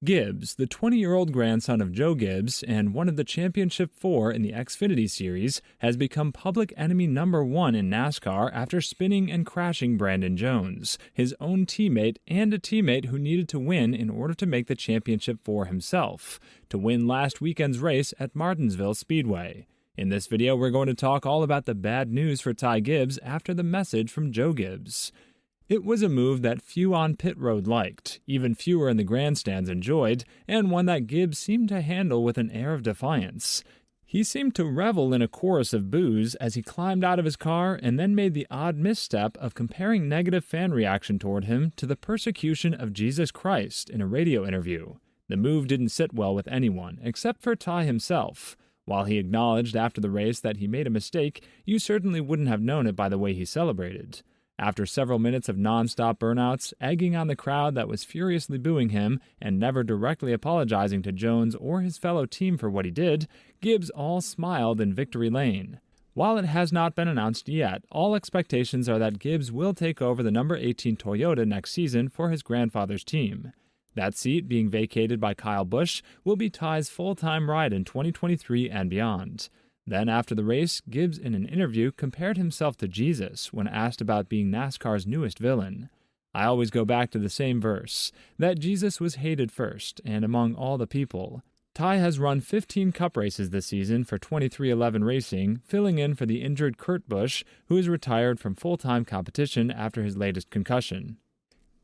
Gibbs, the 20-year-old grandson of Joe Gibbs and one of the Championship 4 in the Xfinity Series, has become public enemy number 1 in NASCAR after spinning and crashing Brandon Jones, his own teammate and a teammate who needed to win in order to make the Championship 4 himself, to win last weekend's race at Martinsville Speedway. In this video, we're going to talk all about the bad news for Ty Gibbs after the message from Joe Gibbs. It was a move that few on pit road liked, even fewer in the grandstands enjoyed, and one that Gibbs seemed to handle with an air of defiance. He seemed to revel in a chorus of boos as he climbed out of his car and then made the odd misstep of comparing negative fan reaction toward him to the persecution of Jesus Christ in a radio interview. The move didn't sit well with anyone, except for Ty himself. While he acknowledged after the race that he made a mistake, you certainly wouldn't have known it by the way he celebrated. After several minutes of non-stop burnouts, egging on the crowd that was furiously booing him, and never directly apologizing to Jones or his fellow team for what he did, Gibbs all smiled in victory lane. While it has not been announced yet, all expectations are that Gibbs will take over the number 18 Toyota next season for his grandfather's team. That seat, being vacated by Kyle Busch, will be Ty's full-time ride in 2023 and beyond. Then, after the race, Gibbs in an interview compared himself to Jesus when asked about being NASCAR's newest villain. "I always go back to the same verse, that Jesus was hated first, and among all the people." Ty has run 15 Cup races this season for 23XI Racing, filling in for the injured Kurt Busch, who is retired from full-time competition after his latest concussion.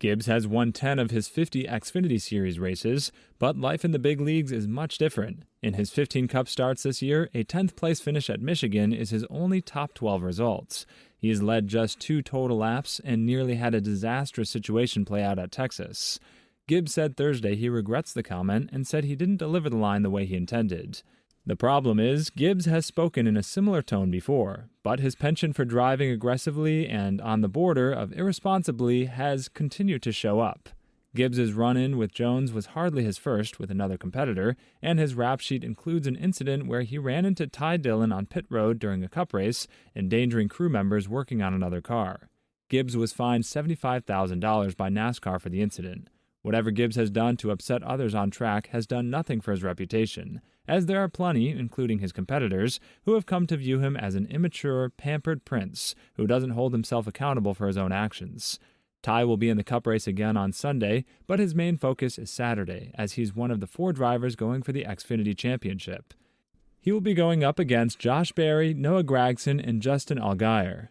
Gibbs has won 10 of his 50 Xfinity Series races, but life in the big leagues is much different. In his 15 Cup starts this year, a 10th place finish at Michigan is his only top 12 results. He has led just 2 total laps and nearly had a disastrous situation play out at Texas. Gibbs said Thursday he regrets the comment and said he didn't deliver the line the way he intended. The problem is, Gibbs has spoken in a similar tone before, but his penchant for driving aggressively and on the border of irresponsibly has continued to show up. Gibbs's run-in with Jones was hardly his first with another competitor, and his rap sheet includes an incident where he ran into Ty Dillon on pit road during a Cup race, endangering crew members working on another car. Gibbs was fined $75,000 by NASCAR for the incident. Whatever Gibbs has done to upset others on track has done nothing for his reputation, as there are plenty, including his competitors, who have come to view him as an immature, pampered prince who doesn't hold himself accountable for his own actions. Ty will be in the Cup race again on Sunday, but his main focus is Saturday, as he's one of the 4 drivers going for the Xfinity Championship. He will be going up against Josh Berry, Noah Gragson, and Justin Allgaier.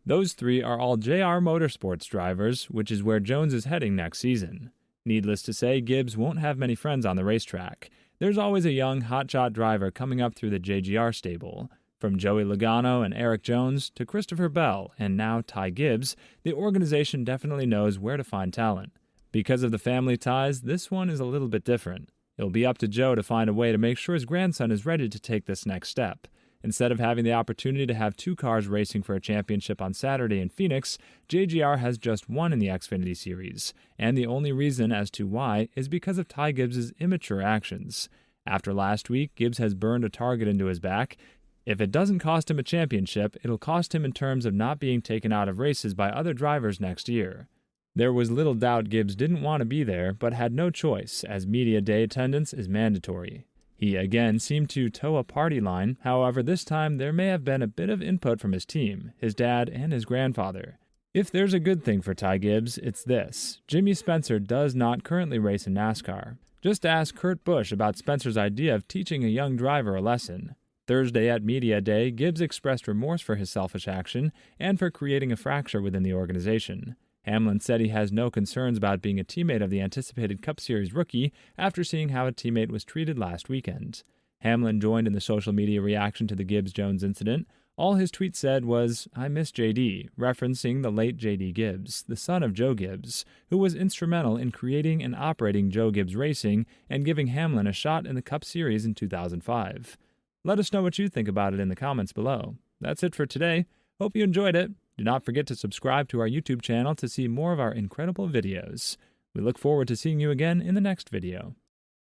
Those 3 are all JR Motorsports drivers, which is where Jones is heading next season. Needless to say, Gibbs won't have many friends on the racetrack. There's always a young, hotshot driver coming up through the JGR stable. From Joey Logano and Eric Jones to Christopher Bell and now Ty Gibbs, the organization definitely knows where to find talent. Because of the family ties, this one is a little bit different. It'll be up to Joe to find a way to make sure his grandson is ready to take this next step. Instead of having the opportunity to have 2 cars racing for a championship on Saturday in Phoenix, JGR has just 1 in the Xfinity Series, and the only reason as to why is because of Ty Gibbs' immature actions. After last week, Gibbs has burned a target into his back. If it doesn't cost him a championship, it'll cost him in terms of not being taken out of races by other drivers next year. There was little doubt Gibbs didn't want to be there, but had no choice, as media day attendance is mandatory. He again seemed to toe a party line, however this time there may have been a bit of input from his team, his dad, and his grandfather. If there's a good thing for Ty Gibbs, it's this: Jimmy Spencer does not currently race in NASCAR. Just ask Kurt Busch about Spencer's idea of teaching a young driver a lesson. Thursday at Media Day, Gibbs expressed remorse for his selfish action and for creating a fracture within the organization. Hamlin said he has no concerns about being a teammate of the anticipated Cup Series rookie after seeing how a teammate was treated last weekend. Hamlin joined in the social media reaction to the Gibbs-Jones incident. All his tweet said was, "I miss JD," referencing the late JD Gibbs, the son of Joe Gibbs, who was instrumental in creating and operating Joe Gibbs Racing and giving Hamlin a shot in the Cup Series in 2005. Let us know what you think about it in the comments below. That's it for today. Hope you enjoyed it. Do not forget to subscribe to our YouTube channel to see more of our incredible videos. We look forward to seeing you again in the next video.